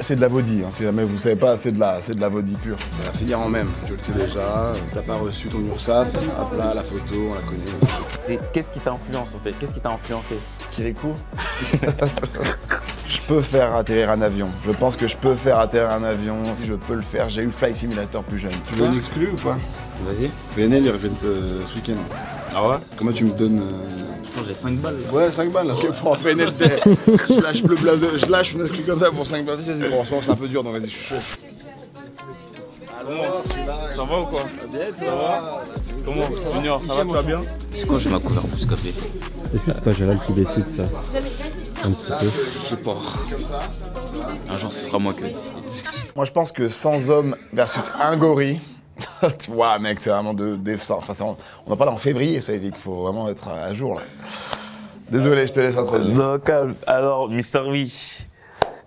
C'est de la body, hein. Si jamais vous savez pas, c'est de la body pure. Ça va finir en même, je le sais déjà. T'as pas reçu ton URSAF, hop là, la photo, on la connaît. Qu'est-ce qui t'influence en fait? Qu'est-ce qui t'a influencé? Kirikou. Je peux faire atterrir un avion. Je pense que je peux faire atterrir un avion. Si je peux le faire, j'ai eu Fly Simulator plus jeune. Tu veux une exclue ou pas? Vas-y. VNL, ils reviennent ce week-end. Ah ouais? Comment tu me donnes J'ai 5 balles. Là. Ouais, 5 balles. Ok, pour un VNL, je lâche le blaze, je lâche une exclue comme ça pour 5 balles. C'est bon, en ce moment, c'est un peu dur, donc vas-y, je suis chaud. Alors, celui-là. Ça va ou quoi? Bien, ça va. Comment? Junior, ça va, tu vas bien? C'est quand j'ai ma couleur pour ce café? Est-ce que c'est pas Gérald qui décide ça? Un petit peu. Je sais pas. Un jour, ce sera moi que décider. Moi, je pense que 100 hommes versus un gorille. Tu vois, mec, c'est vraiment de descendre. Enfin, on en parle en février, ça, Evic. Faut vraiment être à jour, là. Désolé, je te laisse introduire. Non, calme. Alors, Mister V,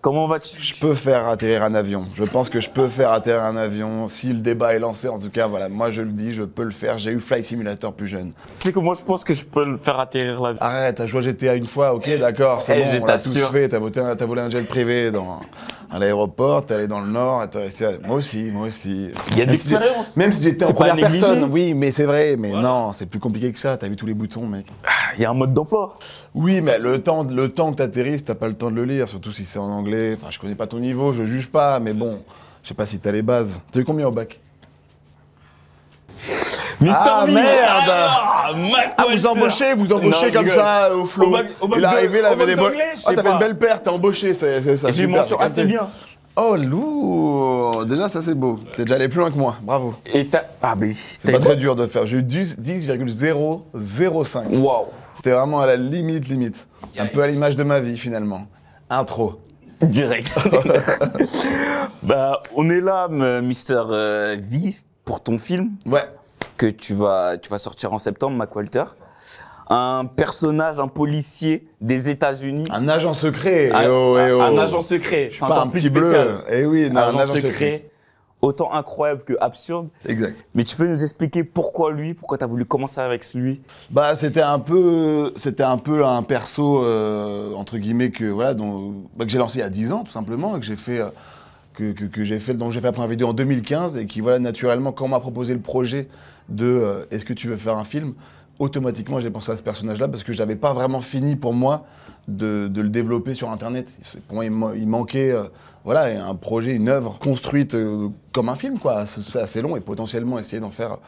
comment vas-tu? Je peux faire atterrir un avion. Je pense que je peux faire atterrir un avion. Si le débat est lancé, en tout cas, voilà, moi je le dis, je peux le faire. J'ai eu Fly Simulator plus jeune. Tu sais que moi, je pense que je peux le faire atterrir l'avion. Arrête, t'as joué à GTA une fois, ok, d'accord, c'est bon, je on l'a tous t'assure. fait. T'as volé un jet privé à l'aéroport, t'es allé dans le Nord, et t'as resté moi aussi. Il y a de l'expérience. Même si j'étais en C'est pas première négligé. personne, oui, mais c'est vrai, mais non, c'est plus compliqué que ça, t'as vu tous les boutons, mec. Il y a un mode d'emploi. Oui, mais le temps que t'atterrisses, t'as pas le temps de le lire, surtout si c'est en anglais. Enfin, je connais pas ton niveau, je juge pas, mais bon, je sais pas si t'as les bases. T'as eu combien au bac? Mister Ah, V, merde. alors, Ah, vous embauchez Non, comme je ça, au flow. Au bac Il est arrivé, il avait des bonnes... d'anglais, je Ah, sais t'avais pas. une belle paire, t'es embauché, c'est ça. J'ai une super, mention c'est assez capté. bien. Oh, lourd. Déjà, ça, c'est beau. T'es déjà allé plus loin que moi, bravo. Et t'as. Ah, mais C'est pas très dur de faire. J'ai eu 10,005. Waouh. C'était vraiment à la limite. Un peu à l'image de ma vie, finalement. Intro. Direct. Bah, on est là, Mister V, pour ton film Ouais. que tu vas sortir en septembre, Mac Walter. Un personnage, un policier des États-Unis. Un agent secret. Un, Eh oh. un agent secret. C'est Pas encore un plus petit bleu. spécial. Eh oui, non, Un agent un agent secret, autant incroyable que absurde. Exact. Mais tu peux nous expliquer pourquoi lui, pourquoi tu as voulu commencer avec lui? Bah, c'était un peu un perso, entre guillemets, que j'ai lancé il y a 10 ans, tout simplement, et que j'ai fait, dont j'ai fait la première vidéo en 2015, et qui, voilà, naturellement, quand on m'a proposé le projet de est-ce que tu veux faire un film, automatiquement, j'ai pensé à ce personnage-là, parce que je n'avais pas vraiment fini, pour moi, de le développer sur Internet. Pour moi, il manquait un projet, une œuvre construite comme un film, quoi. C'est assez long, et potentiellement essayer d'en faire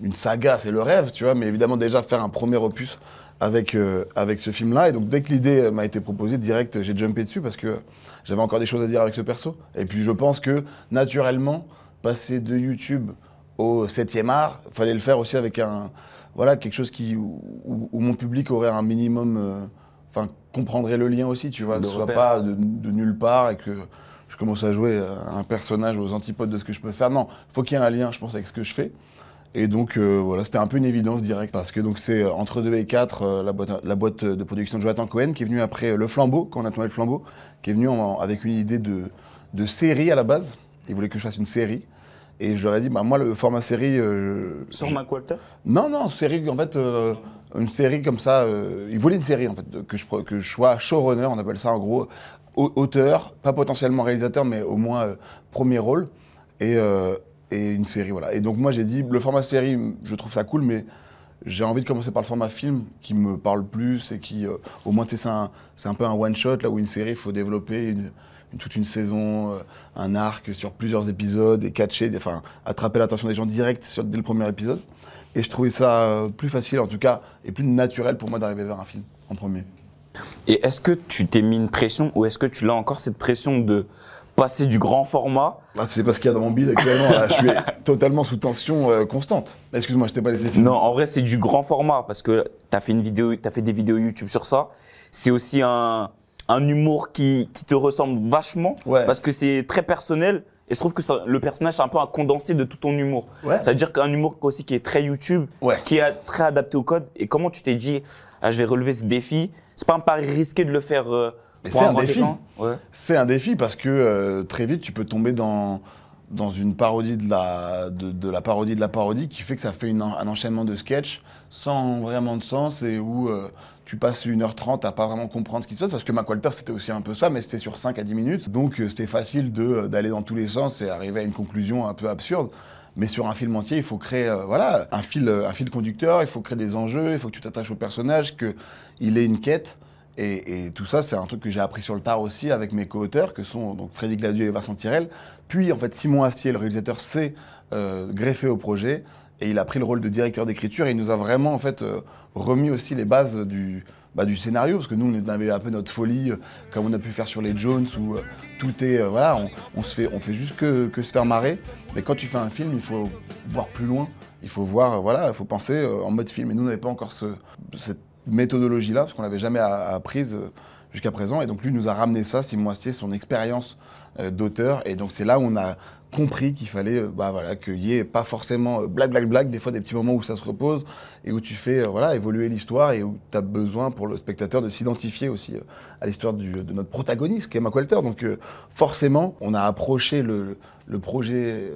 une saga, c'est le rêve, tu vois, mais évidemment déjà faire un premier opus avec ce film-là. Et donc dès que l'idée m'a été proposée, direct, j'ai jumpé dessus parce que j'avais encore des choses à dire avec ce perso. Et puis je pense que naturellement, passer de YouTube au 7e art, fallait le faire aussi avec quelque chose où mon public aurait un minimum, comprendrait le lien aussi, tu vois, que ce soit pas de nulle part et que je commence à jouer un personnage aux antipodes de ce que je peux faire. Non, faut qu'il y ait un lien, je pense, avec ce que je fais. Et donc voilà, c'était un peu une évidence directe parce que donc c'est entre 2 et 4 la boîte de production de Jonathan Cohen qui est venue après Le Flambeau, quand on a tourné Le Flambeau, qui est venue avec une idée de série à la base. Il voulait que je fasse une série. Et je leur ai dit, bah moi le format série... Sur Mac Walter? Non, série en fait, une série comme ça, ils voulaient une série en fait, que je sois showrunner, on appelle ça en gros, auteur, pas potentiellement réalisateur, mais au moins premier rôle. Et une série, voilà. Et donc moi j'ai dit, le format série, je trouve ça cool, mais j'ai envie de commencer par le format film qui me parle plus et qui, au moins, tu sais, c'est un peu un one-shot, là où une série, il faut développer toute une saison, un arc sur plusieurs épisodes et catcher, attraper l'attention des gens direct dès le premier épisode. Et je trouvais ça plus facile, en tout cas, et plus naturel pour moi d'arriver vers un film en premier. Et est-ce que tu t'es mis une pression ou est-ce que tu l'as encore cette pression de passer du grand format? Ah, tu sais pas ce qu'il y a dans mon bide actuellement, là, je suis totalement sous tension constante. Excuse-moi, je t'ai pas laissé finir. Non, en vrai, c'est du grand format parce que tu as fait des vidéos YouTube sur ça. C'est aussi un humour qui te ressemble vachement parce que c'est très personnel. Et je trouve que le personnage, c'est un peu un condensé de tout ton humour. Ouais. Ça veut dire qu'un humour aussi qui est très YouTube, qui est très adapté au code. Et comment tu t'es dit, je vais relever ce défi? C'est pas un pari risqué de le faire Mais c'est un défi. Ouais. C'est un défi parce que très vite, tu peux tomber dans dans une parodie de la parodie de la parodie qui fait que ça fait un enchaînement de sketchs sans vraiment de sens et où tu passes 1h30 à pas vraiment comprendre ce qui se passe parce que Mac Walter c'était aussi un peu ça mais c'était sur 5 à 10 minutes donc c'était facile d'aller dans tous les sens et arriver à une conclusion un peu absurde. Mais sur un film entier, il faut créer voilà, un fil conducteur, il faut créer des enjeux, il faut que tu t'attaches au personnage, qu'il ait une quête. Et tout ça, c'est un truc que j'ai appris sur le tard aussi avec mes co-auteurs, que sont donc Frédéric Gladieux et Vincent Tirel. Puis, en fait, Simon Astier, le réalisateur, s'est greffé au projet et il a pris le rôle de directeur d'écriture et il nous a vraiment en fait, remis aussi les bases du scénario, parce que nous, on avait un peu notre folie, comme on a pu faire sur les Jones, où tout est, voilà, on fait juste que se faire marrer. Mais quand tu fais un film, il faut voir plus loin. Il faut voir, voilà, il faut penser en mode film. Et nous, on n'avait pas encore cette méthodologie-là, parce qu'on l'avait jamais apprise jusqu'à présent. Et donc, lui nous a ramené ça, Simon Astier, son expérience d'auteur. Et donc, c'est là où on a compris qu'il fallait voilà, qu'il n'y ait pas forcément blague, des fois des petits moments où ça se repose et où tu fais voilà, évoluer l'histoire et où tu as besoin pour le spectateur de s'identifier aussi à l'histoire de notre protagoniste qui est Mac Walter. Donc forcément, on a approché le projet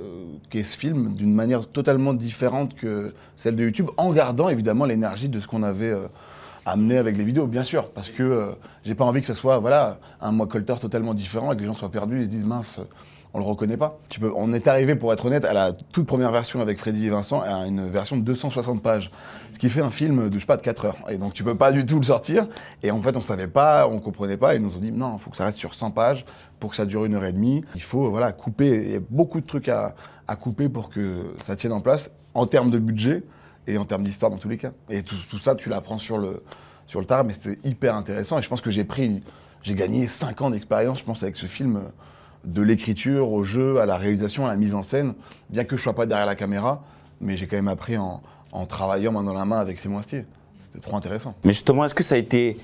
qu'est ce film d'une manière totalement différente que celle de YouTube en gardant évidemment l'énergie de ce qu'on avait amené avec les vidéos, bien sûr, parce que j'ai pas envie que ce soit voilà, un Mac Walter totalement différent et que les gens soient perdus et se disent mince, on le reconnaît pas. On est arrivé, pour être honnête, à la toute première version avec Freddy et Vincent, à une version de 260 pages. Ce qui fait un film de, je sais pas, de 4 heures. Et donc tu peux pas du tout le sortir. Et en fait, on savait pas, on comprenait pas. Et ils nous ont dit, non, il faut que ça reste sur 100 pages pour que ça dure 1h30. Il faut, voilà, couper. Il y a beaucoup de trucs à couper pour que ça tienne en place, en termes de budget et en termes d'histoire dans tous les cas. Et tout ça, tu l'apprends sur le tard, mais c'était hyper intéressant. Et je pense que j'ai gagné 5 ans d'expérience, je pense, avec ce film. De l'écriture au jeu, à la réalisation, à la mise en scène, bien que je sois pas derrière la caméra, mais j'ai quand même appris en travaillant main dans la main avec Simon Astier. C'était trop intéressant. Mais justement, est-ce que ça a été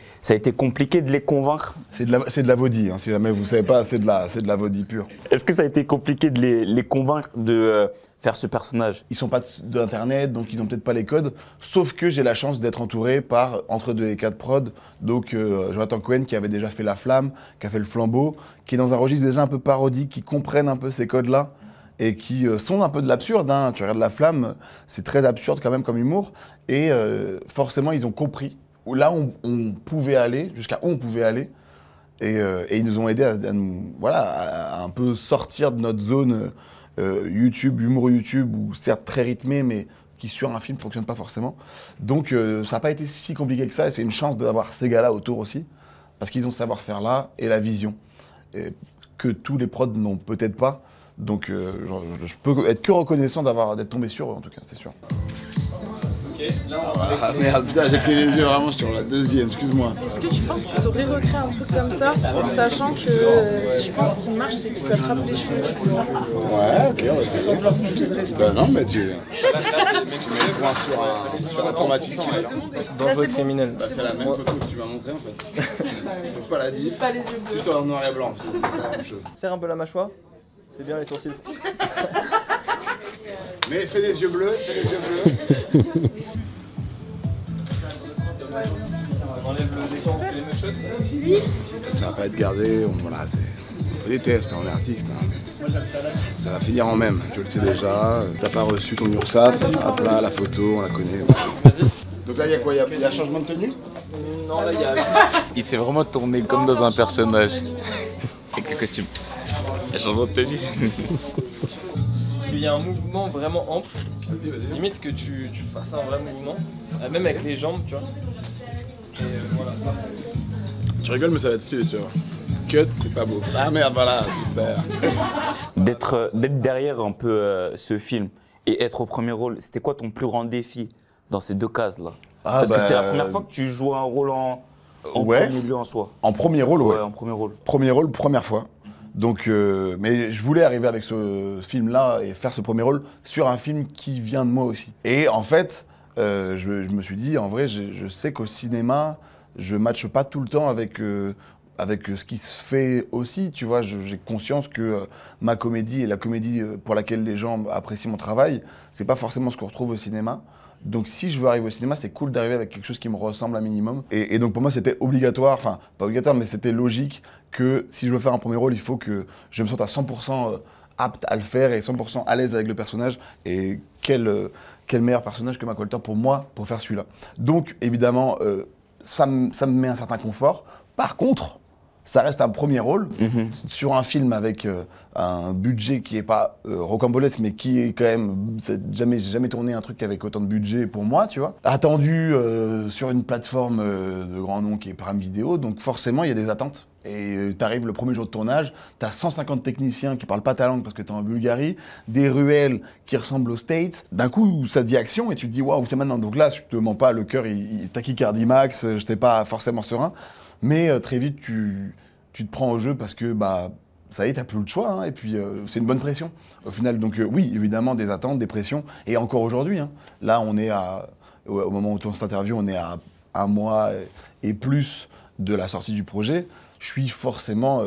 compliqué de les convaincre? C'est de la vaudie, hein, si jamais vous savez pas, c'est de la vaudie pure. Est-ce que ça a été compliqué de les convaincre de faire ce personnage? Ils sont pas d'internet, donc ils ont peut-être pas les codes, sauf que j'ai la chance d'être entouré par Entre deux et quatre prod, donc Jonathan Cohen qui avait déjà fait La Flamme, qui a fait Le Flambeau, qui est dans un registre déjà un peu parodique, qui comprennent un peu ces codes-là, et qui sont un peu de l'absurde. Hein. Tu regardes La Flamme, c'est très absurde quand même comme humour. Et forcément, ils ont compris là où on pouvait aller, jusqu'à où on pouvait aller. Et ils nous ont aidés à un peu sortir de notre zone YouTube, humour YouTube, où certes très rythmé, mais qui sur un film ne fonctionne pas forcément. Donc ça n'a pas été si compliqué que ça. Et c'est une chance d'avoir ces gars-là autour aussi. Parce qu'ils ont ce savoir-faire là et la vision. Et que tous les prods n'ont peut-être pas. Donc je peux être que reconnaissant d'être tombé sur eux en tout cas, c'est sûr. Ok, là on va Ah merde, putain, j'ai cligné les yeux vraiment sur la deuxième, excuse-moi. Est-ce que tu penses que tu saurais recréer un truc comme ça, sachant que je pense qu'il marche, c'est qu'il s'attrape les cheveux. Ouais, ok, on va essayer. Ben non, mais tu mets le point sur un traumatisme. dans votre criminel. Bah, c'est la même photo que tu m'as montré en fait. Faut pas la dire. Pas les yeux bleus. Juste en noir et blanc, c'est la même chose. Serre un peu la mâchoire. C'est bien les sourcils. Mais fais des yeux bleus, fais des yeux bleus. On enlève le décor, on fait les mugshots. Ça va pas être gardé, on fait des tests, on est artiste. Hein, mais ça va finir en même, je le sais déjà. T'as pas reçu ton URSAF, hop là, la photo, on la connaît. Donc là, il y a quoi? Il y a changement de tenue? Non, là il y a. Il s'est vraiment tourné comme dans un personnage. Avec le costume. Il y a changement de tenue. Il y a un mouvement vraiment ample. Limite que tu fasses un vrai mouvement. Même avec les jambes, tu vois. Et voilà. Tu rigoles, mais ça va être stylé, tu vois. Cut, c'est pas beau. Ah merde, voilà, super. D'être derrière un peu ce film et être au premier rôle, c'était quoi ton plus grand défi dans ces deux cases-là? Parce que c'était la première fois que tu jouais un rôle en premier lieu en soi. En premier rôle, ouais. En premier rôle. Premier rôle, première fois. Donc, mais je voulais arriver avec ce film-là et faire ce premier rôle sur un film qui vient de moi aussi. Et en fait, je me suis dit, en vrai, je sais qu'au cinéma, je matche pas tout le temps avec ce qui se fait aussi. Tu vois, j'ai conscience que ma comédie et la comédie pour laquelle les gens apprécient mon travail, c'est pas forcément ce qu'on retrouve au cinéma. Donc si je veux arriver au cinéma, c'est cool d'arriver avec quelque chose qui me ressemble un minimum. Et donc pour moi, c'était obligatoire, enfin pas obligatoire, mais c'était logique que si je veux faire un premier rôle, il faut que je me sente à 100% apte à le faire et 100% à l'aise avec le personnage. Et quel meilleur personnage que Mac Walter pour moi, pour faire celui-là. Donc, évidemment, ça me met un certain confort. Par contre, ça reste un premier rôle sur un film avec un budget qui n'est pas rocambolesque, mais qui est quand même... J'ai jamais tourné un truc avec autant de budget pour moi, tu vois. Attendu sur une plateforme de grand nom qui est Prime Video, donc forcément, il y a des attentes. Et t'arrives le premier jour de tournage, t'as 150 techniciens qui parlent pas ta langue parce que t'es en Bulgarie, des ruelles qui ressemblent aux States. D'un coup, ça dit action et tu te dis waouh, c'est maintenant. Donc là, je te mens pas, le cœur, il tachycardie max, j'étais pas forcément serein. Mais très vite, tu te prends au jeu parce que bah, ça y est, t'as plus le choix. Hein, et puis, c'est une bonne pression au final. Donc oui, évidemment, des attentes, des pressions. Et encore aujourd'hui, hein, là, on est au moment où on tourne cette interview, on est à 1 mois et plus de la sortie du projet. Je suis forcément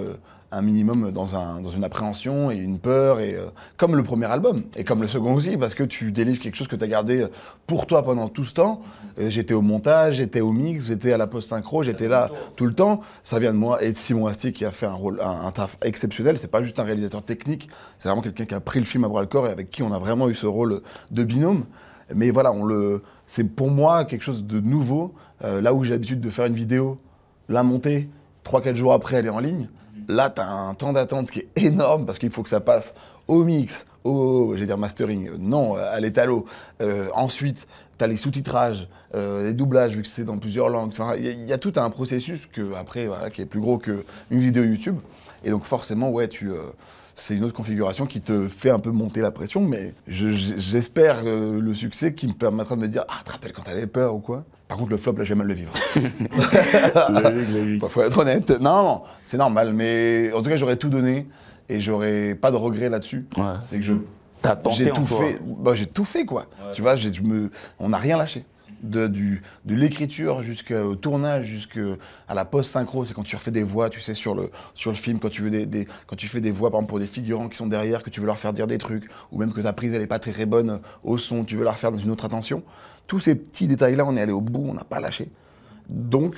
un minimum dans une appréhension et une peur, et, comme le premier album, et comme le second aussi, parce que tu délivres quelque chose que tu as gardé pour toi pendant tout ce temps. J'étais au montage, j'étais au mix, j'étais à la post-synchro, j'étais là tout le temps. Ça vient de moi et de Simon Astier qui a fait un taf exceptionnel. C'est pas juste un réalisateur technique, c'est vraiment quelqu'un qui a pris le film à bras-le-corps et avec qui on a vraiment eu ce rôle de binôme. Mais voilà, c'est pour moi quelque chose de nouveau. Là où j'ai l'habitude de faire une vidéo, la monter, 3-4 jours après, elle est en ligne. Là, tu as un temps d'attente qui est énorme parce qu'il faut que ça passe au mix, j'allais dire mastering, non, à l'étalo. Ensuite, tu as les sous-titrages, les doublages, vu que c'est dans plusieurs langues. Il y a tout un processus qui est plus gros qu'une vidéo YouTube. Et donc, forcément, ouais, c'est une autre configuration qui te fait un peu monter la pression, mais j'espère le succès qui me permettra de me dire « Ah, tu te rappelles quand t'avais peur ou quoi ?» Par contre, le flop, là, je vais mal le vivre. Faut être honnête. Non, c'est normal, mais en tout cas, j'aurais tout donné et j'aurais pas de regret là-dessus. Ouais. C'est que t'as tenté en soi. J'ai tout fait, quoi. Ouais. Tu vois, on n'a rien lâché. De l'écriture jusqu'au tournage, jusqu'à la post-synchro, c'est quand tu refais des voix, tu sais, sur le film, quand tu fais des voix, par exemple, pour des figurants qui sont derrière, que tu veux leur faire dire des trucs, ou même que ta prise, elle n'est pas très bonne au son, tu veux la refaire dans une autre attention. Tous ces petits détails-là, on est allé au bout, on n'a pas lâché. Donc,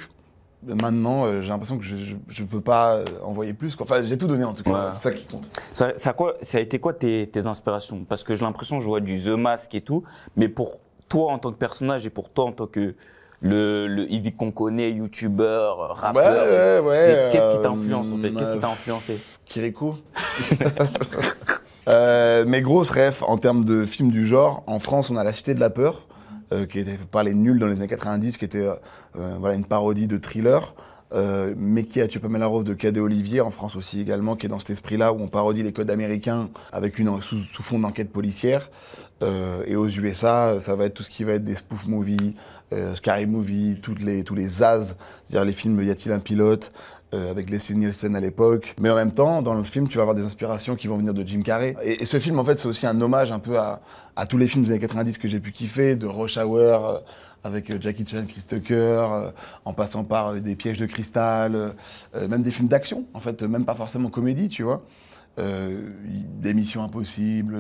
maintenant, j'ai l'impression que je ne peux pas envoyer plus, quoi. Enfin, j'ai tout donné, en tout cas, ouais. C'est ça qui compte. Ça a été quoi tes inspirations? Parce que j'ai l'impression que je vois du The Mask et tout, mais pour toi en tant que personnage et pour toi en tant que le Yvick qu'on connaît, youtubeur, rappeur, qu'est-ce qui t'influence en fait? Qu'est-ce qui t'a influencé? Kirikou. Mes grosses refs en termes de films du genre, en France on a La Cité de la Peur, qui était fait par les Nuls dans les années 90, qui était une parodie de thriller. Mais qui a tué Pamela Rose de Cadet Olivier, en France aussi également, qui est dans cet esprit-là où on parodie les codes américains avec sous fond d'enquête policière. Et aux USA, ça va être tout ce qui va être des spoof movies, scary movies, tous les Zaz, c'est-à-dire les films Y a-t-il un pilote, avec Leslie Nielsen à l'époque. Mais en même temps, dans le film, tu vas avoir des inspirations qui vont venir de Jim Carrey. Et ce film, en fait, c'est aussi un hommage un peu à tous les films des années 90 que j'ai pu kiffer, de Rush Hour, avec Jackie Chan, Chris Tucker, en passant par des pièges de cristal, même des films d'action, en fait, même pas forcément comédie, tu vois. Des missions impossibles,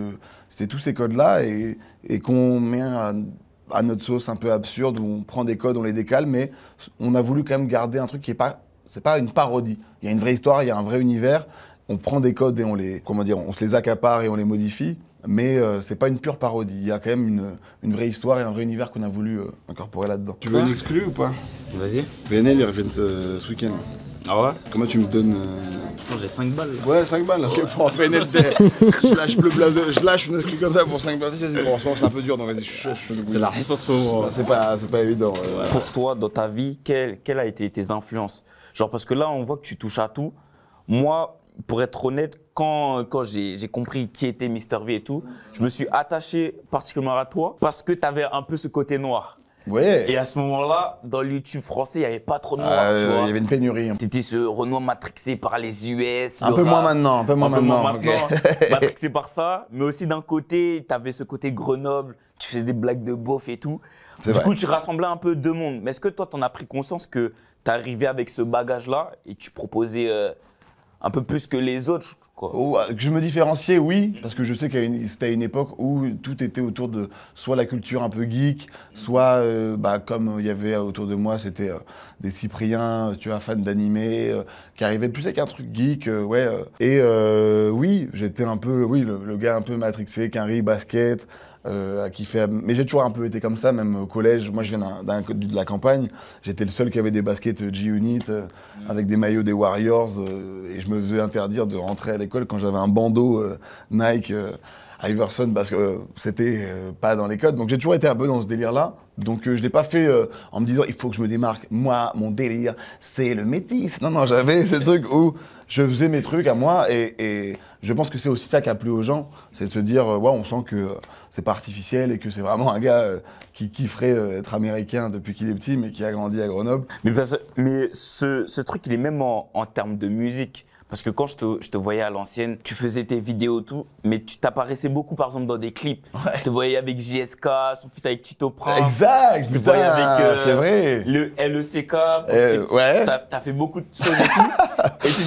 c'est tous ces codes-là et qu'on met à notre sauce un peu absurde, où on prend des codes, on les décale, mais on a voulu quand même garder un truc qui est pas, c'est pas une parodie. Il y a une vraie histoire, il y a un vrai univers, on prend des codes et on se les accapare et on les modifie. Mais c'est pas une pure parodie, il y a quand même une vraie histoire et un vrai univers qu'on a voulu incorporer là-dedans. Tu veux une exclue ou pas? Vas-y. BNL, ils reviennent ce week-end. Ah ouais? Comment tu me donnes J'ai 5 balles. Là. Ouais, 5 balles, ok, pour un BNL, je lâche une exclue comme ça pour 5 balles. Bon, en ce moment, c'est un peu dur, donc vas-y, c'est la race en ce moment. C'est pas évident. Ouais. Pour toi, dans ta vie, quelles a été tes influences? Genre, parce que là, on voit que tu touches à tout. Moi, pour être honnête, quand j'ai compris qui était Mister V et tout, je me suis attaché particulièrement à toi parce que tu avais un peu ce côté noir. Ouais. Et à ce moment-là, dans le YouTube français, il n'y avait pas trop de noir, tu vois. Il y avait une pénurie. Tu étais ce Renoir matrixé par les US. Un peu moins maintenant, Okay. Matrixé par ça, mais aussi d'un côté, tu avais ce côté Grenoble, tu faisais des blagues de beauf et tout. Du coup, tu rassemblais un peu deux mondes. Mais est-ce que toi, tu en as pris conscience que tu arrivais avec ce bagage-là et tu proposais un peu plus que les autres? quoi. Que je me différenciais, oui, parce que je sais c'était à une époque où tout était autour de soit la culture un peu geek, soit comme il y avait autour de moi, c'était des Cypriens, tu vois, fans d'animé, qui arrivaient plus avec un truc geek, oui, j'étais un peu, le gars un peu matrixé, Quinry, basket. Mais j'ai toujours un peu été comme ça, même au collège. Moi, je viens de la campagne. J'étais le seul qui avait des baskets G-Unit avec des maillots des Warriors. Et je me faisais interdire de rentrer à l'école quand j'avais un bandeau Nike Iverson parce que c'était pas dans les codes. Donc j'ai toujours été un peu dans ce délire-là. Donc je l'ai pas fait en me disant il faut que je me démarque. Moi, mon délire, c'est le métis. Non, j'avais ce truc où je faisais mes trucs à moi et je pense que c'est aussi ça qui a plu aux gens, c'est de se dire on sent que c'est pas artificiel et que c'est vraiment un gars qui kifferait être américain depuis qu'il est petit mais qui a grandi à Grenoble. Mais ce truc, il est même en termes de musique. Parce que quand je te voyais à l'ancienne, tu faisais tes vidéos tout, mais tu t'apparaissais beaucoup par exemple dans des clips. Ouais. Je te voyais avec JSK, son feat avec Tito Prince. Exact, je te voyais avec c'est vrai. Le LECK. Ouais. T'as fait beaucoup de choses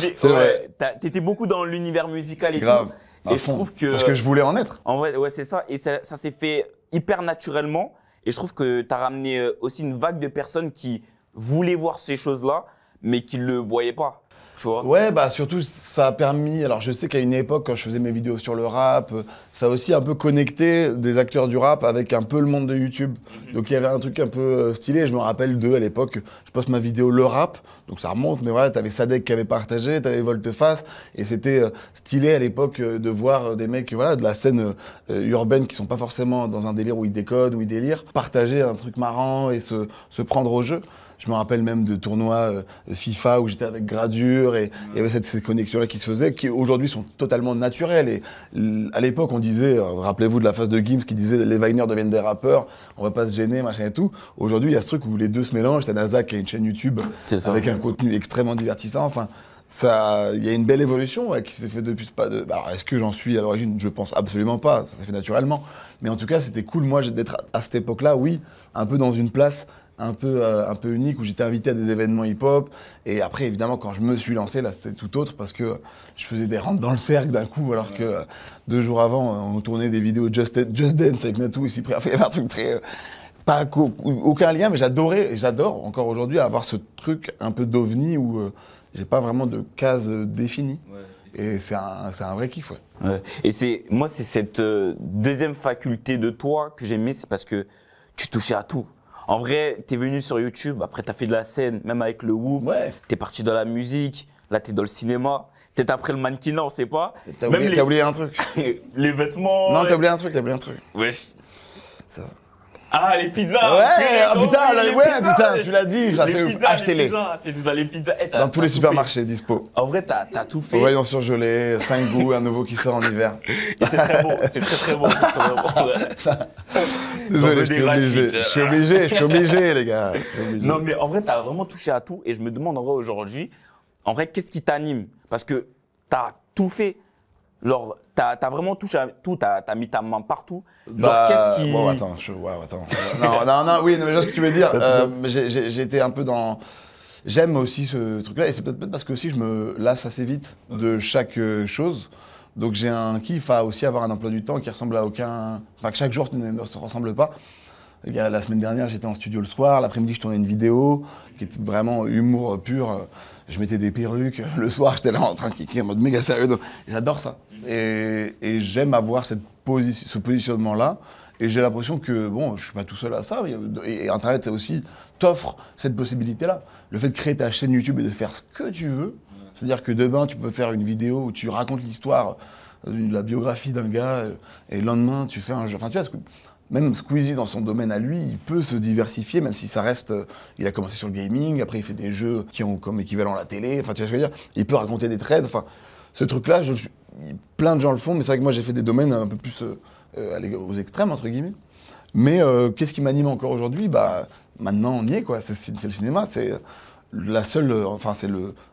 et tout. Et t'étais beaucoup dans l'univers musical et grave. tout. Et je trouve que… Parce que je voulais en être. En vrai, ouais, c'est ça. Et ça s'est fait hyper naturellement. Et je trouve que t'as ramené aussi une vague de personnes qui voulaient voir ces choses-là, mais qui ne le voyaient pas. Tu vois. Ouais, surtout ça a permis, alors je sais qu'à une époque quand je faisais mes vidéos sur le rap, ça a aussi un peu connecté des acteurs du rap avec un peu le monde de YouTube. Donc il y avait un truc un peu stylé, je me rappelle à l'époque, je poste ma vidéo le rap, donc ça remonte, mais voilà, t'avais Sadek qui avait partagé, t'avais Volteface, et c'était stylé à l'époque de voir des mecs de la scène urbaine qui sont pas forcément dans un délire où ils décodent, où ils délirent, partager un truc marrant et se prendre au jeu. Je me rappelle même de tournois FIFA où j'étais avec Gradure et il y avait ces connexions-là qui se faisaient, qui aujourd'hui sont totalement naturelles. Et à l'époque, on disait, rappelez-vous de la phase de Gims qui disait les Viners deviennent des rappeurs, on va pas se gêner, machin et tout. Aujourd'hui, il y a ce truc où les deux se mélangent. T'as Nazak qui a une chaîne YouTube avec un contenu extrêmement divertissant. Enfin, il y a une belle évolution qui s'est fait depuis pas de. Alors, est-ce que j'en suis à l'origine? Je pense absolument pas. Ça s'est fait naturellement. Mais en tout cas, c'était cool, moi, d'être à cette époque-là, oui, un peu dans une place un peu unique où j'étais invité à des événements hip-hop. Et après, évidemment, quand je me suis lancé, là, c'était tout autre parce que je faisais des rentres dans le cercle d'un coup, alors que 2 jours avant, on tournait des vidéos Just Dance avec Natou ici. Il y avait un truc très. Aucun lien, mais j'adorais et j'adore encore aujourd'hui avoir ce truc un peu d'ovni où j'ai pas vraiment de case définie. Et c'est un vrai kiff, ouais. Et moi, c'est cette deuxième faculté de toi que j'aimais, c'est parce que tu touchais à tout. En vrai, t'es venu sur YouTube, après t'as fait de la scène, même avec le Whoop, t'es parti dans la musique, là t'es dans le cinéma, peut-être après le mannequinat, on sait pas. T'as oublié un truc. Les vêtements… Non, t'as oublié un truc. Wesh. Ça. Ah, les pizzas. Putain, tu l'as dit, achetez-les. Les pizzas. Dans tous les supermarchés, dispo. En vrai, t'as tout fait. Voyons surgelé, 5 goûts, un nouveau qui sort en hiver. Et c'est très bon, c'est très bon. Désolé, je suis obligé, les gars. Non, mais en vrai, t'as vraiment touché à tout. Et je me demande, en vrai, aujourd'hui, qu'est-ce qui t'anime? Parce que t'as tout fait. Genre, t'as vraiment touché à tout, t'as mis ta main partout. Genre, qu'est-ce qui… attends. Non, oui, mais je vois ce que tu veux dire. J'ai été un peu dans… J'aime aussi ce truc-là, et c'est peut-être parce que aussi je me lasse assez vite de chaque chose. Donc j'ai un kiff à aussi avoir un emploi du temps qui ressemble à aucun… Enfin, que chaque jour ne se ressemble pas. La semaine dernière, j'étais en studio le soir. L'après-midi, je tournais une vidéo qui était vraiment humour pur. Je mettais des perruques. Le soir, j'étais là en train de kicker en mode méga sérieux. Donc, j'adore ça. Et j'aime avoir ce positionnement-là. Et j'ai l'impression que, bon, je suis pas tout seul à ça. Et Internet, ça aussi t'offre cette possibilité-là. Le fait de créer ta chaîne YouTube et de faire ce que tu veux. C'est-à-dire que demain, tu peux faire une vidéo où tu racontes l'histoire de la biographie d'un gars. Et le lendemain, tu fais un jeu. Enfin, tu vois, même Squeezie, dans son domaine à lui, il peut se diversifier, même si ça reste… il a commencé sur le gaming, après il fait des jeux qui ont comme équivalent la télé, enfin tu vois ce que je veux dire. Il peut raconter des trades, enfin… Ce truc-là, plein de gens le font, mais c'est vrai que moi j'ai fait des domaines un peu plus aux extrêmes, entre guillemets. Mais qu'est-ce qui m'anime encore aujourd'hui? Maintenant on y est, quoi. C'est le cinéma, c'est la seule… c'est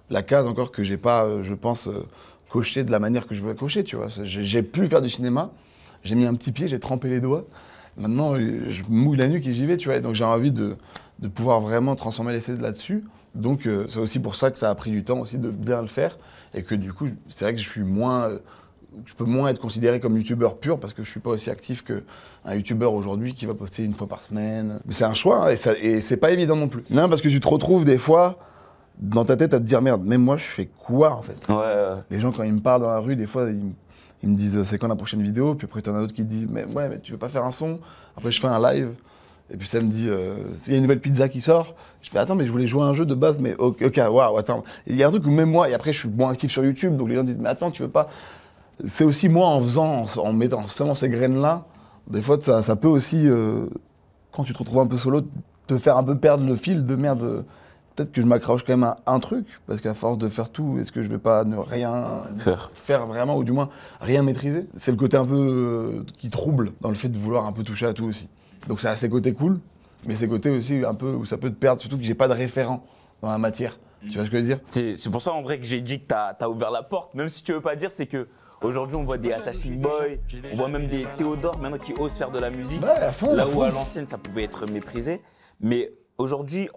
la case encore que j'ai pas, je pense, coché de la manière que je voulais cocher, tu vois. J'ai pu faire du cinéma, j'ai mis un petit pied, j'ai trempé les doigts. Maintenant, je mouille la nuque et j'y vais, tu vois. Et donc, j'ai envie de pouvoir vraiment transformer l'essai là-dessus. Donc c'est aussi pour ça que ça a pris du temps aussi de bien le faire et que du coup, c'est vrai que je peux moins être considéré comme youtubeur pur parce que je suis pas aussi actif qu'un youtubeur aujourd'hui qui va poster une fois par semaine. Mais c'est un choix hein, et c'est pas évident non plus. Non, parce que tu te retrouves des fois dans ta tête à te dire merde, même moi je fais quoi en fait? Les gens quand ils me parlent dans la rue, des fois ils me disent c'est quand la prochaine vidéo? Puis après t'en as d'autres qui te disent mais ouais mais tu veux pas faire un son? Après je fais un live. Et puis ça me dit, s'il y a une nouvelle pizza qui sort, je fais attends mais je voulais jouer à un jeu de base, mais ok, waouh, attends. Il y a un truc où même moi, et après je suis moins actif sur YouTube, donc les gens disent mais attends tu veux pas. C'est aussi moi en mettant seulement ces graines-là, des fois ça peut aussi, quand tu te retrouves un peu solo, te faire un peu perdre le fil de merde. Peut-être que je m'accroche quand même à un truc, parce qu'à force de faire tout, est-ce que je vais pas ne rien faire vraiment, ou du moins rien maîtriser? C'est le côté un peu qui trouble dans le fait de vouloir un peu toucher à tout aussi. Donc ça a ses côtés cool, mais ses côtés aussi un peu où ça peut te perdre, surtout que j'ai pas de référent dans la matière. Tu vois ce que je veux dire? C'est pour ça en vrai que j'ai dit que t'as ouvert la porte, même si tu veux pas dire, c'est que aujourd'hui on voit des Attaching Boy, on voit même des Théodore maintenant qui osent faire de la musique. Ouais, à fond, là où à l'ancienne ça pouvait être méprisé. Mais aujourd'hui,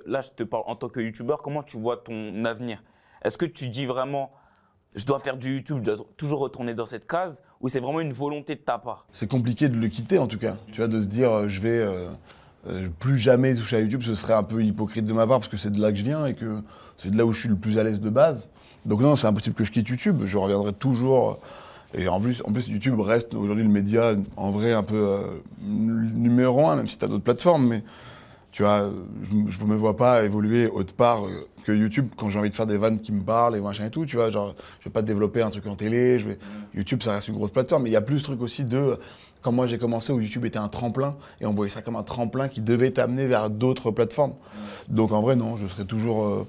là je te parle en tant que youtubeur, comment tu vois ton avenir? Est-ce que tu dis vraiment je dois faire du YouTube, je dois toujours retourner dans cette case, ou c'est vraiment une volonté de ta part? C'est compliqué de le quitter en tout cas, tu vois, de se dire je vais plus jamais toucher à YouTube, ce serait un peu hypocrite de ma part parce que c'est de là que je viens et que c'est de là où je suis le plus à l'aise de base. Donc non, c'est impossible que je quitte YouTube, je reviendrai toujours. Et en plus YouTube reste aujourd'hui le média en vrai un peu numéro 1, même si tu as d'autres plateformes, mais tu vois, je me vois pas évoluer autre part que YouTube quand j'ai envie de faire des vannes qui me parlent et machin et tout, tu vois, genre je vais pas développer un truc en télé, YouTube ça reste une grosse plateforme, mais il y a plus ce truc aussi de quand moi j'ai commencé où YouTube était un tremplin et on voyait ça comme un tremplin qui devait t'amener vers d'autres plateformes. Donc en vrai non, je serai toujours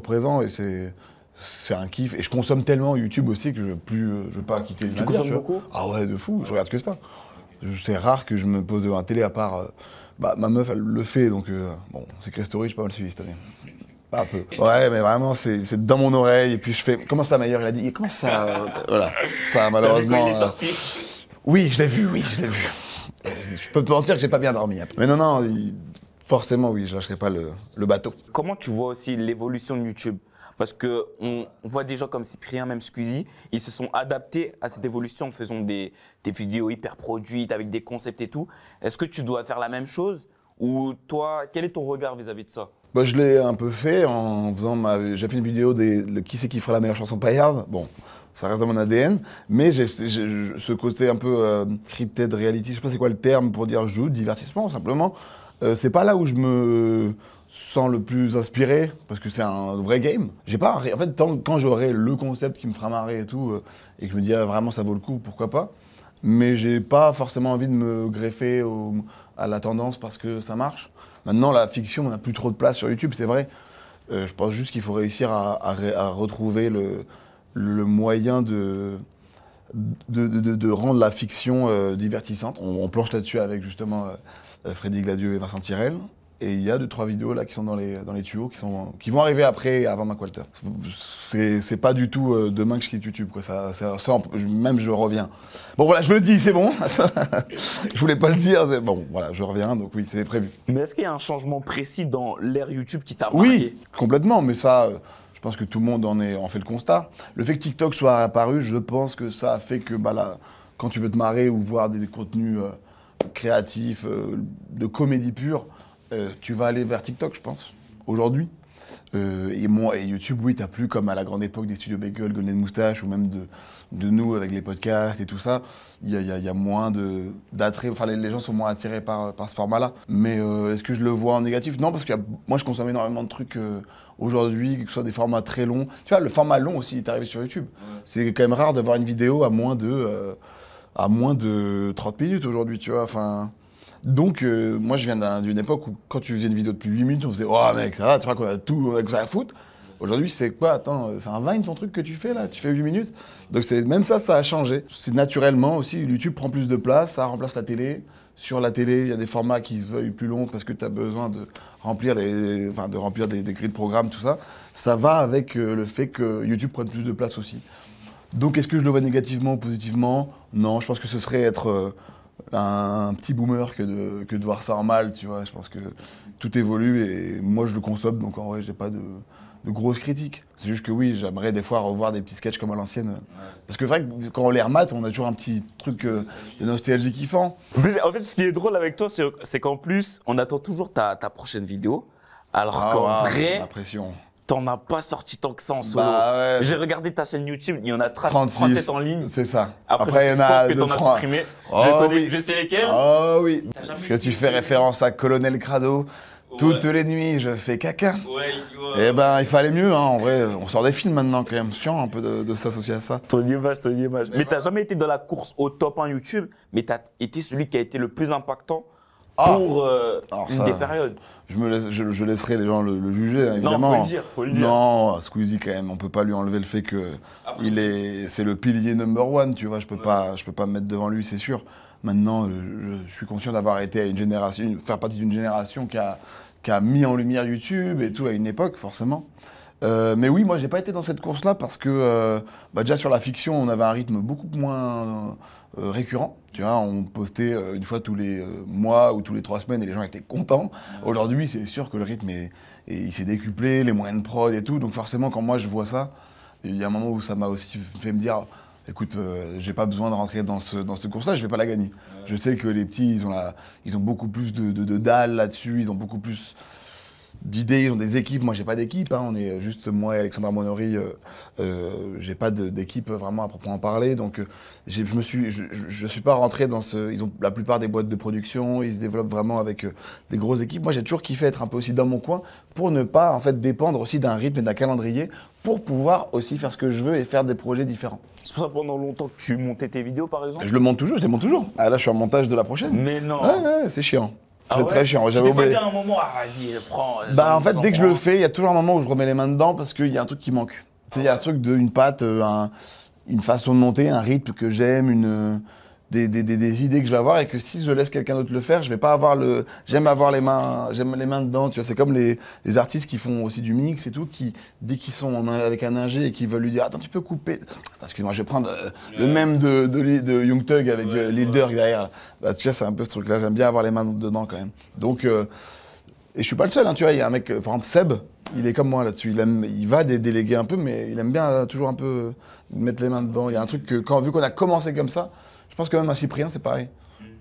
présent et c'est un kiff et je consomme tellement YouTube aussi que je veux pas quitter le Tu consommes beaucoup? Ah ouais, de fou, je regarde que ça. C'est rare que je me pose devant la télé à part ma meuf elle le fait donc bon, Secret Story, j'ai pas mal suivi cette année. Un peu. Ouais, mais vraiment, c'est dans mon oreille. Et puis je fais. Comment ça, Maillard? Il a dit. Comment ça. Voilà. Ça, malheureusement. Il est sorti. Oui, je l'ai vu, Je peux te mentir que j'ai pas bien dormi. Mais non, forcément, oui, je lâcherai pas le bateau. Comment tu vois aussi l'évolution de YouTube? Parce qu'on voit des gens comme Cyprien, même Squeezie, ils se sont adaptés à cette évolution en faisant des vidéos hyper produites, avec des concepts et tout. Est-ce que tu dois faire la même chose? Ou toi, quel est ton regard vis-à-vis de ça? Bah, je l'ai un peu fait en faisant j'ai fait une vidéo de qui c'est qui fera la meilleure chanson paillarde. Bon, ça reste dans mon ADN, mais j'ai ce côté un peu crypted reality, je sais pas c'est quoi le terme pour dire jeu, divertissement simplement. C'est pas là où je me sens le plus inspiré, parce que c'est un vrai game. J'ai pas, en fait, quand j'aurai le concept qui me fera marrer et tout, et que je me dis vraiment ça vaut le coup, pourquoi pas. Mais j'ai pas forcément envie de me greffer à la tendance parce que ça marche. Maintenant, la fiction n'a plus trop de place sur YouTube, c'est vrai. Je pense juste qu'il faut réussir à retrouver le moyen de rendre la fiction divertissante. On planche là-dessus avec justement Freddy Gladieux et Vincent Tirel. Et il y a 2-3 vidéos là qui sont dans les tuyaux, qui vont arriver après, avant McWalter. C'est pas du tout demain que je quitte YouTube, quoi. Même je reviens. Bon voilà, je le dis, c'est bon. Je voulais pas le dire, bon voilà, je reviens, donc oui, c'est prévu. Mais est-ce qu'il y a un changement précis dans l'ère YouTube qui t'a marqué? Oui, complètement, mais ça, je pense que tout le monde en fait le constat. Le fait que TikTok soit apparu, je pense que ça a fait que là, quand tu veux te marrer ou voir des contenus créatifs, de comédie pure, tu vas aller vers TikTok, je pense, aujourd'hui. Et YouTube, oui, t'as plus comme à la grande époque des studios Bagel, Golden Moustache, ou même de nous avec les podcasts et tout ça. Il y a moins d'attrait, enfin les gens sont moins attirés par ce format-là. Mais est-ce que je le vois en négatif? Non, parce que moi je consomme énormément de trucs aujourd'hui, que ce soit des formats très longs. Tu vois, le format long aussi est arrivé sur YouTube. C'est quand même rare d'avoir une vidéo à moins de 30 minutes aujourd'hui, tu vois. Enfin. Donc, moi, je viens d'une époque où, quand tu faisais une vidéo depuis 8 minutes, on faisait « Oh, mec, ça va, tu vois qu'on a tout, on a que ça à foutre ». Aujourd'hui, c'est quoi? Attends, c'est un Vine ton truc que tu fais là? Tu fais 8 minutes? Donc, même ça a changé. C'est naturellement aussi, YouTube prend plus de place, ça remplace la télé. Sur la télé, il y a des formats qui se veulent plus longs parce que tu as besoin de remplir des grilles de programmes, tout ça. Ça va avec le fait que YouTube prenne plus de place aussi. Donc, est-ce que je le vois négativement ou positivement? Non, je pense que ce serait être un petit boomer que de voir ça en mal, tu vois. Je pense que tout évolue et moi je le consomme, donc en vrai j'ai pas de grosses critiques. C'est juste que oui, j'aimerais des fois revoir des petits sketchs comme à l'ancienne. Parce que c'est vrai que quand on les remate, on a toujours un petit truc de nostalgie kiffant. En fait, ce qui est drôle avec toi, c'est qu'en plus, on attend toujours ta prochaine vidéo. Alors qu'en vrai, t'en as pas sorti tant que ça en solo. Bah ouais. J'ai regardé ta chaîne YouTube, il y en a 37 en ligne. C'est ça. Après, il y en a je pense que t'en as supprimé. Je sais lesquels. Oh oui. Parce que tu fais référence à Colonel Crado. Toutes les nuits, je fais caca. Eh ben, il fallait mieux, hein. En vrai, on sort des films maintenant quand même. Chiant un peu de s'associer à ça. Ton image. Mais t'as jamais été dans la course au top 1 YouTube, mais t'as été celui qui a été le plus impactant pour des périodes. Je laisserai les gens le juger, hein, évidemment. Non, faut le dire. Non, Squeezie quand même, on peut pas lui enlever le fait que c'est le pilier #1, tu vois. Je peux pas me mettre devant lui, c'est sûr. Maintenant, je suis conscient d'avoir été à une génération, faire partie d'une génération qui a mis en lumière YouTube et tout à une époque, forcément. Mais oui, moi, j'ai pas été dans cette course-là parce que déjà sur la fiction, on avait un rythme beaucoup moins récurrent. Tu vois, on postait une fois tous les mois ou tous les 3 semaines et les gens étaient contents. Aujourd'hui, c'est sûr que le rythme il s'est décuplé, les moyens de prod et tout. Donc forcément, quand moi je vois ça, il y a un moment où ça m'a aussi fait me dire. Écoute, j'ai pas besoin de rentrer dans ce course-là, je vais pas la gagner. Je sais que les petits, ils ont beaucoup plus de dalles là-dessus, ils ont beaucoup plus d'idées, ils ont des équipes. Moi, j'ai pas d'équipe, hein. On est juste moi et Alexandra Monori. J'ai pas d'équipe vraiment à proprement parler, donc je suis pas rentré dans ce. Ils ont la plupart des boîtes de production, ils se développent vraiment avec des grosses équipes. Moi, j'ai toujours kiffé être un peu aussi dans mon coin pour ne pas en fait dépendre aussi d'un rythme et d'un calendrier pour pouvoir aussi faire ce que je veux et faire des projets différents. C'est pour ça pendant longtemps que tu montais tes vidéos, par exemple? Je les monte toujours. Ah là, je suis en montage de la prochaine. Mais non. Ouais, c'est chiant. C'est très chiant. J'avais oublié. À un moment, vas-y, je prends. Bah en fait, dès que je le fais, il y a toujours un moment où je remets les mains dedans parce qu'il y a un truc qui manque. Tu sais, il y a un truc une patte, une façon de monter, un rythme que j'aime, des idées que je vais avoir et que si je laisse quelqu'un d'autre le faire, je vais pas avoir j'aime les mains dedans, tu vois. C'est comme les artistes qui font aussi du mix et tout, qui, dès qu'ils sont avec un ingé et qui veulent lui dire, attends, tu peux couper. Attends, excuse-moi, je vais prendre le même de Young Thug avec Lil Durk derrière. Bah, tu vois, c'est un peu ce truc-là, j'aime bien avoir les mains dedans quand même. Donc, et je suis pas le seul, hein, tu vois, il y a un mec, par exemple, Seb, il est comme moi là-dessus, il va déléguer un peu, mais il aime bien toujours un peu mettre les mains dedans. Il y a un truc que, vu qu'on a commencé comme ça, je pense que même à Cyprien, c'est pareil.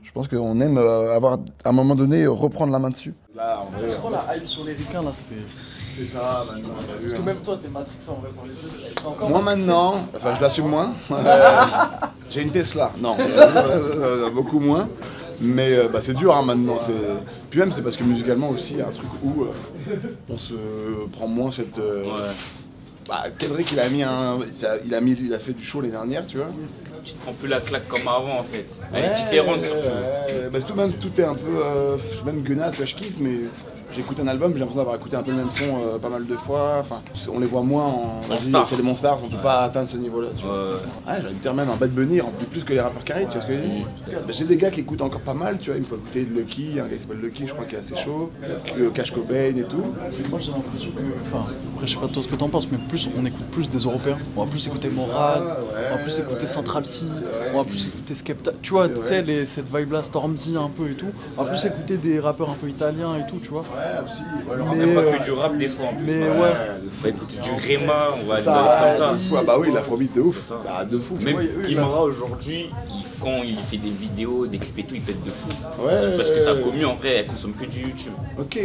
Je pense qu'on aime avoir, à un moment donné, reprendre la main dessus. Là, en vrai, je crois la hype sur les ricains, là, c'est ça, maintenant. Parce que même toi, t'es matrixé en vrai pour les deux. Moi, maintenant, enfin, je l'assume moins. J'ai une Tesla. Non, beaucoup moins. Mais c'est dur, hein, maintenant. Puis même, c'est parce que musicalement aussi, il y a un truc où on se prend moins cette... Kendrick, il a fait du show l'année dernière, tu vois. Tu te prends plus la claque comme avant en fait. Elle est différente surtout. Tout est un peu. Même Gunna, tu vois, je kiffe, mais j'écoute un album, j'ai l'impression d'avoir écouté un peu le même son pas mal de fois. Enfin, on les voit moins en. C'est des Monstars, on peut pas atteindre ce niveau-là. J'ai envie de dire même un Bad Bunny, en plus que les rappeurs carrés, tu vois ce que je veux dire. J'ai des gars qui écoutent encore pas mal, tu vois, il me faut écouter Lucky, un gars qui s'appelle Lucky, je crois qu'il est assez chaud, Cash Cobain et tout. Moi j'ai l'impression que. Enfin, après je sais pas toi ce que t'en penses, mais on écoute plus des Européens. On va plus écouter Morat, on va plus écouter Central C, on va plus écouter Skepta. Tu vois, cette vibe-là, Stormzy un peu et tout. On va plus écouter des rappeurs un peu italiens et tout, tu vois. Ouais, aussi. On n'aime pas que du rap des fois en plus. Mais on va écouter du Rema, on va aller comme ça. Ah bah oui, l'afrobeat de ouf. Bah, de fou. Même Imra aujourd'hui, quand il fait des vidéos, des clips et tout, il pète de fou. Ouais, parce que sa commu en vrai, elle consomme que du YouTube. Ok.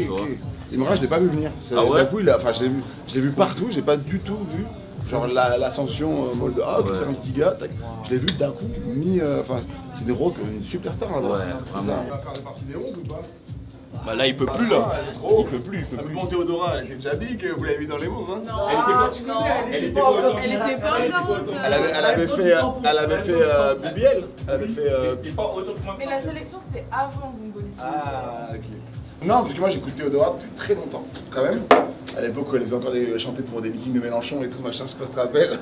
Imra, je l'ai pas vu venir. D'un coup, je l'ai vu partout, j'ai pas du tout vu. Genre l'ascension en mode c'est un petit gars, tac. Je l'ai vu d'un coup, c'est des rocs, une superstar là-bas. Ouais, vraiment. On va faire des parties des 11 ou pas? Bah là il peut plus là. Il peut plus. Bon, Théodora, elle était déjà big, vous l'avez vu dans les 11 hein? Non, elle était pas encore. Elle était pas encore haute. Elle avait fait BBL. Elle avait fait. Mais la sélection c'était avant Bongo. Ah ok. Non, parce que moi j'écoute Théodora depuis très longtemps, quand même. À l'époque où elle faisait encore chanter pour des meetings de Mélenchon et tout, machin, je sais pas si tu te rappelles.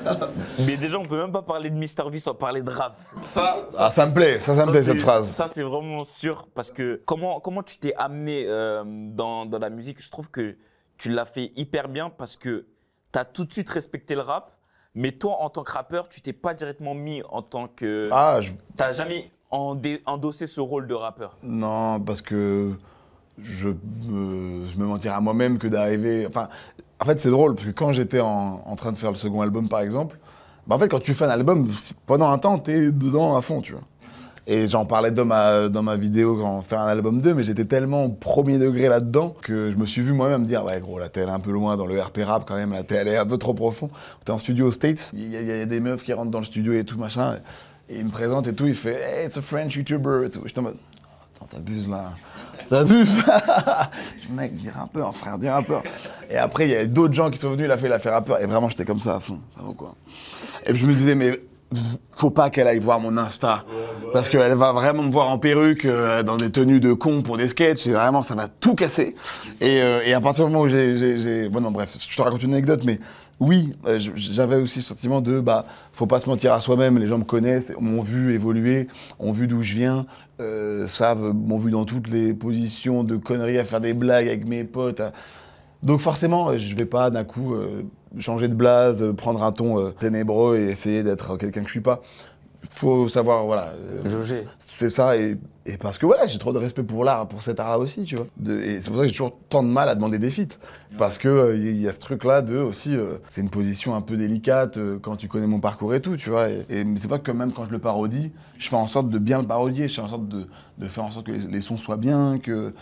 Mais déjà, on peut même pas parler de Mr V sans parler de rap. Ça me plaît cette phrase. Ça, c'est vraiment sûr, parce que comment tu t'es amené dans la musique? Je trouve que tu l'as fait hyper bien parce que tu as tout de suite respecté le rap, Mais toi, en tant que rappeur, tu t'es pas directement mis en tant que… T'as jamais endossé ce rôle de rappeur? Non, parce que je me mentirais à moi-même que d'arriver… Enfin, en fait, c'est drôle, parce que quand j'étais en train de faire le second album, par exemple, bah en fait, quand tu fais un album, pendant un temps, t'es dedans à fond, tu vois. Et j'en parlais dans ma vidéo quand faire un album 2, mais j'étais tellement au premier degré là-dedans que je me suis vu moi-même me dire « Ouais, gros, là, t'es allé un peu loin dans le RP rap quand même, là, t'es allé un peu trop profond. » T'es en studio aux States, il y a des meufs qui rentrent dans le studio et tout, machin, et il me présente et tout, il fait « Hey, it's a French YouTuber » et tout. J'étais en mode « Attends, t'abuses là. T'abuses !» Je dis « Mec, dis rappeur, frère, dis rappeur. » Et après, il y a d'autres gens qui sont venus, il a fait rappeur, et vraiment, j'étais comme ça à fond, ça vaut quoi. Et puis je me disais « Mais faut pas qu'elle aille voir mon Insta, parce qu'elle va vraiment me voir en perruque, dans des tenues de con pour des sketchs, et vraiment ça va tout casser. Et à partir du moment où bon non bref, je te raconte une anecdote, mais oui, j'avais aussi le sentiment de faut pas se mentir à soi-même, les gens me connaissent, m'ont vu évoluer, ont vu d'où je viens, m'ont vu dans toutes les positions de conneries à faire des blagues avec mes potes. Donc forcément, je vais pas d'un coup changer de blase, prendre un ton ténébreux et essayer d'être quelqu'un que je suis pas. Faut savoir, voilà. Jauger. C'est ça, et parce que voilà, j'ai trop de respect pour l'art, pour cet art-là aussi, tu vois. Et c'est pour ça que j'ai toujours tant de mal à demander des feats. Parce que il y a ce truc-là de aussi, c'est une position un peu délicate quand tu connais mon parcours et tout, tu vois. Et c'est pas que même quand je le parodie, je fais en sorte de bien le parodier, je fais en sorte de faire en sorte que les sons soient bien, que…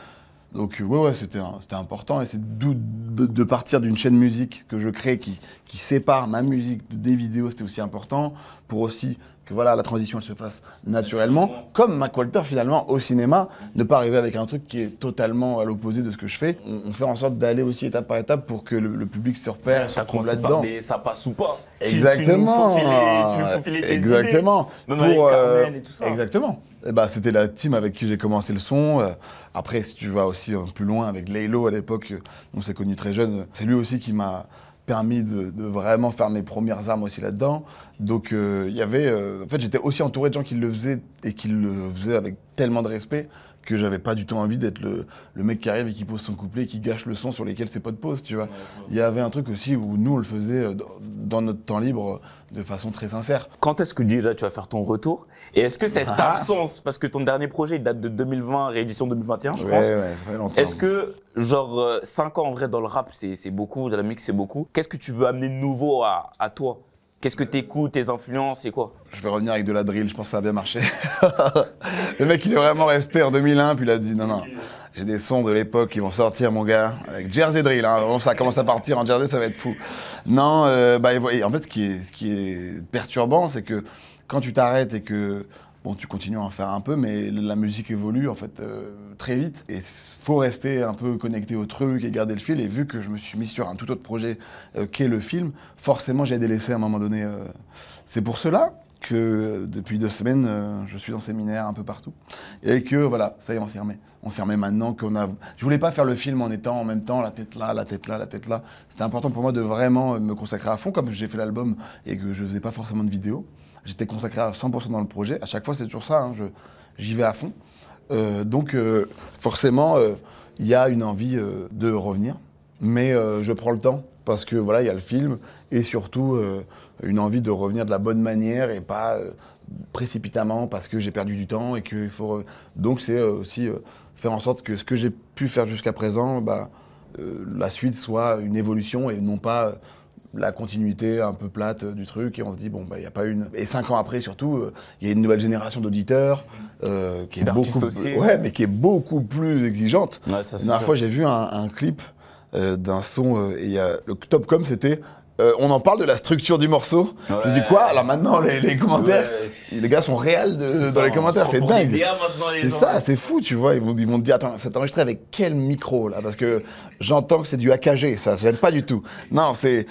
Donc ouais, c'était important, et c'est de partir d'une chaîne musique que je crée qui sépare ma musique des vidéos, c'était aussi important, pour aussi que voilà, la transition elle se fasse naturellement, comme Mac Walter finalement au cinéma, ne pas arriver avec un truc qui est totalement à l'opposé de ce que je fais. On fait en sorte d'aller aussi étape par étape pour que le public se repère et se retrouve là-dedans. Mais ça passe ou pas. Exactement. Tu nous faufilais tes exactement. Idées, même avec Carmen et tout ça. Exactement. Et c'était la team avec qui j'ai commencé le son. Après, si tu vas aussi plus loin avec Laylo à l'époque, on s'est connus très jeunes, c'est lui aussi qui m'a permis de vraiment faire mes premières armes aussi là-dedans. Donc il y avait… en fait, j'étais aussi entouré de gens qui le faisaient et qui le faisaient avec tellement de respect que j'avais pas du tout envie d'être le mec qui arrive et qui pose son couplet et qui gâche le son sur lesquels ses potes posent, tu vois. Il y avait un truc aussi où nous, on le faisait dans notre temps libre de façon très sincère. Quand est-ce que déjà tu vas faire ton retour? Et est-ce que cette absence, parce que ton dernier projet il date de 2020, réédition 2021, je pense. Ouais, ça fait longtemps. Est-ce que, genre, 5 ans en vrai dans le rap, c'est beaucoup, dans la musique, c'est beaucoup. Qu'est-ce que tu veux amener de nouveau à toi? Qu'est-ce que t'écoutes, tes influences, c'est quoi? Je vais revenir avec de la drill, je pense que ça a bien marché. Le mec, il est vraiment resté en 2001, puis il a dit non, j'ai des sons de l'époque qui vont sortir, mon gars, avec Jersey Drill, hein. Bon, ça commence à partir en Jersey, ça va être fou. Non, en fait, ce qui est perturbant, c'est que quand tu t'arrêtes et que bon, tu continues à en faire un peu, mais la musique évolue en fait très vite. Et il faut rester un peu connecté au truc et garder le fil. Et vu que je me suis mis sur un tout autre projet qu'est le film, forcément j'ai délaissé à un moment donné. C'est pour cela que depuis 2 semaines, je suis en séminaire un peu partout. Et que voilà, ça y est, on s'y remet. On s'y remet maintenant qu'on a… Je voulais pas faire le film en étant en même temps la tête là, la tête là, la tête là. C'était important pour moi de vraiment me consacrer à fond, comme j'ai fait l'album et que je faisais pas forcément de vidéo. J'étais consacré à 100% dans le projet. À chaque fois, c'est toujours ça. Hein. J'y vais à fond. Donc, forcément, il y a une envie de revenir. Mais je prends le temps parce que voilà, il y a le film et surtout une envie de revenir de la bonne manière et pas précipitamment parce que j'ai perdu du temps et qu'il faut. Donc, c'est aussi faire en sorte que ce que j'ai pu faire jusqu'à présent, la suite soit une évolution et non pas la continuité un peu plate du truc, et on se dit bon il y a pas une… Et 5 ans après surtout, il y a une nouvelle génération d'auditeurs qui est beaucoup aussi, mais qui est beaucoup plus exigeante. Ouais, la dernière fois j'ai vu un clip d'un son et il y a le top com, c'était on en parle de la structure du morceau. Ouais. Je dis quoi? Alors maintenant les commentaires, les gars sont réels dans les commentaires, c'est dingue. C'est ça, c'est fou, tu vois. Ils vont te dire attends, c'est enregistré avec quel micro là? Parce que j'entends que c'est du AKG, ça j'aime pas du tout. Non, c'est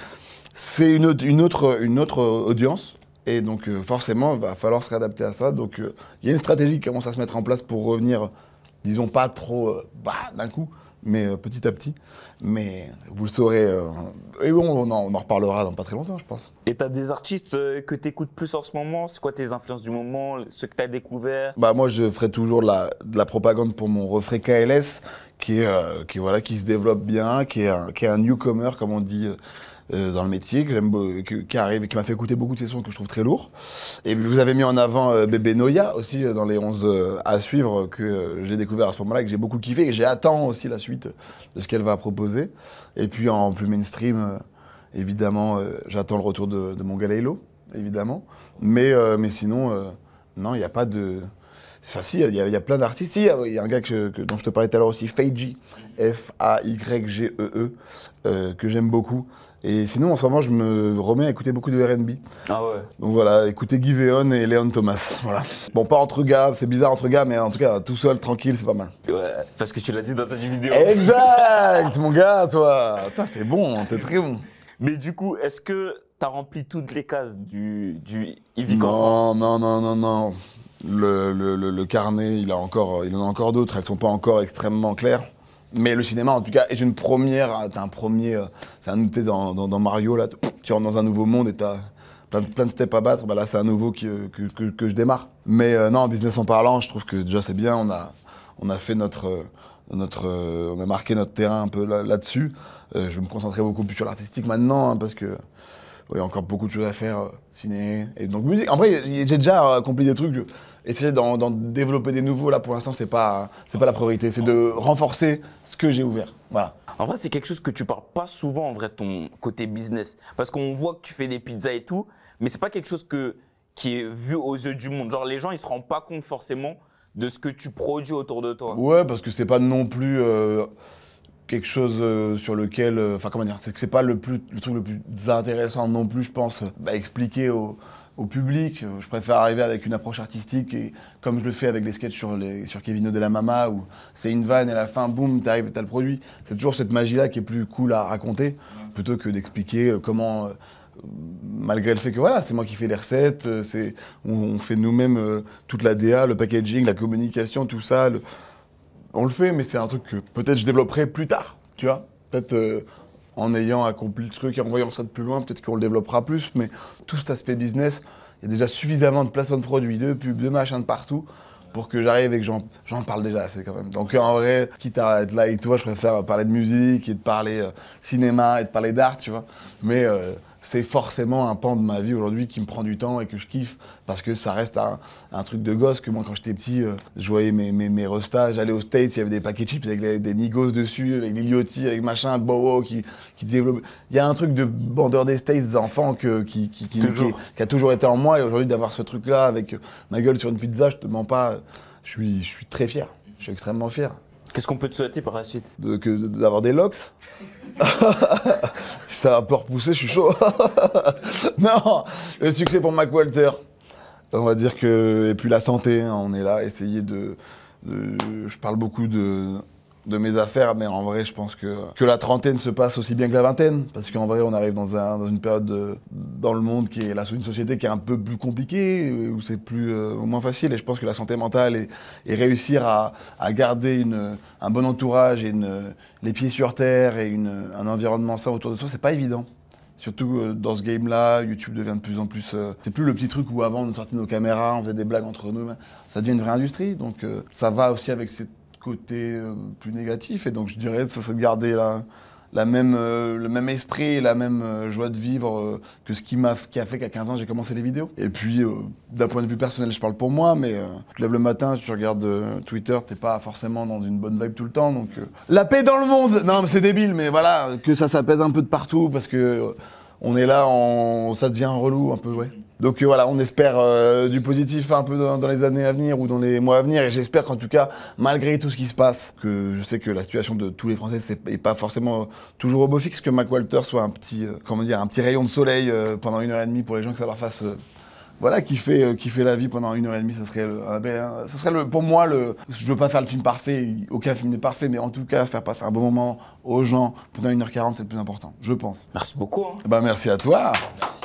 une autre audience, et donc forcément, il va falloir se réadapter à ça. Donc il y a une stratégie qui commence à se mettre en place pour revenir, disons pas trop d'un coup, mais petit à petit. Mais vous le saurez, et on en reparlera dans pas très longtemps, je pense. Et tu as des artistes que tu écoutes plus en ce moment? C'est quoi tes influences du moment, ceux que tu as découverts? Moi, je ferai toujours de la propagande pour mon refrain KLS, qui se développe bien, qui est un newcomer, comme on dit dans le métier, qui arrive et qui m'a fait écouter beaucoup de ses sons que je trouve très lourds. Et vous avez mis en avant Bébé Noya aussi dans les 11 à suivre que j'ai découvert à ce moment-là, que j'ai beaucoup kiffé et j'attends aussi la suite de ce qu'elle va proposer. Et puis en plus mainstream, évidemment, j'attends le retour de mon gars Laylo, évidemment. Mais sinon, non, il n'y a pas de... Enfin si, il y a plein d'artistes. Si, il y a un gars dont je te parlais tout à l'heure aussi, Faygee, Faygee, que j'aime beaucoup. Et sinon, en ce moment, je me remets à écouter beaucoup de R&B. Ah ouais. Donc voilà, écouter Giveon et Léon Thomas. Voilà. Bon, pas entre gars, c'est bizarre entre gars, mais en tout cas, tout seul, tranquille, c'est pas mal. Ouais, parce que tu l'as dit dans ta vidéo. Exact, mon gars, toi. Putain, t'es bon, t'es très bon. Mais du coup, est-ce que t'as rempli toutes les cases du Ivy Canfin? Non. Le carnet, il en a encore d'autres, elles sont pas encore extrêmement claires. Mais le cinéma, en tout cas, est une première. C'est un t'es dans Mario, là, tu rentres dans un nouveau monde et t'as plein de steps à battre. Bah là, c'est un nouveau que je démarre. Mais non, business en parlant, je trouve que déjà c'est bien. On a fait on a marqué notre terrain un peu là-dessus. Je vais me concentrer beaucoup plus sur l'artistique maintenant, hein, parce que il y a encore beaucoup de choses à faire, ciné et donc musique. En vrai, j'ai déjà accompli des trucs. Essayer d'en développer des nouveaux, là, pour l'instant, c'est pas la priorité. C'est de renforcer ce que j'ai ouvert. Voilà. En vrai, c'est quelque chose que tu parles pas souvent, en vrai, ton côté business. Parce qu'on voit que tu fais des pizzas et tout, mais c'est pas quelque chose qui est vu aux yeux du monde. Genre, les gens, ils se rendent pas compte forcément de ce que tu produis autour de toi. Ouais, parce que c'est pas non plus quelque chose sur lequel... Enfin, comment dire, c'est pas le truc le plus intéressant non plus, je pense, expliquer au public. Je préfère arriver avec une approche artistique, et comme je le fais avec les sketchs sur Kevino de la Mama, où c'est une vanne et à la fin, boum, t'arrives et t'as le produit. C'est toujours cette magie-là qui est plus cool à raconter, plutôt que d'expliquer comment... malgré le fait que voilà, c'est moi qui fais les recettes, on fait nous-mêmes toute la DA, le packaging, la communication, tout ça. On le fait, mais c'est un truc que peut-être je développerai plus tard, tu vois. Peut-être en ayant accompli le truc et en voyant ça de plus loin, peut-être qu'on le développera plus, mais tout cet aspect business, il y a déjà suffisamment de placements de produits, de pubs, de machins de partout, pour que j'arrive et que j'en parle déjà assez quand même. Donc en vrai, quitte à être là avec toi, je préfère parler de musique et de parler cinéma et de parler d'art, tu vois. Mais c'est forcément un pan de ma vie aujourd'hui qui me prend du temps et que je kiffe, parce que ça reste un truc de gosse que moi, quand j'étais petit, je voyais mes restas, j'allais aux States, il y avait des paquets chips avec des Migos dessus, avec des Liotti, avec machin, Bowo qui développe. Il y a un truc de bandeur des States, des enfants qui a toujours été en moi, et aujourd'hui d'avoir ce truc-là avec ma gueule sur une pizza, je te mens pas, je suis très fier, je suis extrêmement fier. Qu'est-ce qu'on peut te souhaiter par la suite? D'avoir des locks. Si ça va pas repousser, je suis chaud. Non, le succès pour Mac Walter. On va dire que... Et puis la santé, hein, on est là, essayer je parle beaucoup de mes affaires, mais en vrai, je pense que la trentaine se passe aussi bien que la vingtaine. Parce qu'en vrai, on arrive dans une période dans le monde qui est là, sous une société qui est un peu plus compliquée, où c'est moins facile. Et je pense que la santé mentale et réussir à garder un bon entourage et les pieds sur terre et un environnement sain autour de soi, c'est pas évident. Surtout dans ce game-là, YouTube devient de plus en plus... c'est plus le petit truc où avant on sortait nos caméras, on faisait des blagues entre nous. Ça devient une vraie industrie, donc ça va aussi avec cette côté plus négatif, et donc je dirais que ça serait de garder le même esprit et la même joie de vivre que ce qui a fait qu'à 15 ans j'ai commencé les vidéos. Et puis d'un point de vue personnel, je parle pour moi, mais tu te lèves le matin, tu regardes Twitter, t'es pas forcément dans une bonne vibe tout le temps, donc la paix dans le monde. Non mais c'est débile, mais voilà, que ça s'apaise un peu de partout, parce que on est là, ça devient relou un peu, ouais. Donc voilà, on espère du positif un peu dans les années à venir ou dans les mois à venir, et j'espère qu'en tout cas, malgré tout ce qui se passe, que je sais que la situation de tous les Français n'est pas forcément toujours au beau fixe, que Mac Walter soit un petit rayon de soleil pendant 1h30 pour les gens, que ça leur fasse voilà, kiffer la vie pendant 1h30, ça serait pour moi je veux pas faire le film parfait, aucun film n'est parfait, mais en tout cas faire passer un bon moment aux gens pendant 1h40, c'est le plus important, je pense. Merci beaucoup. Hein. Merci à toi. Merci.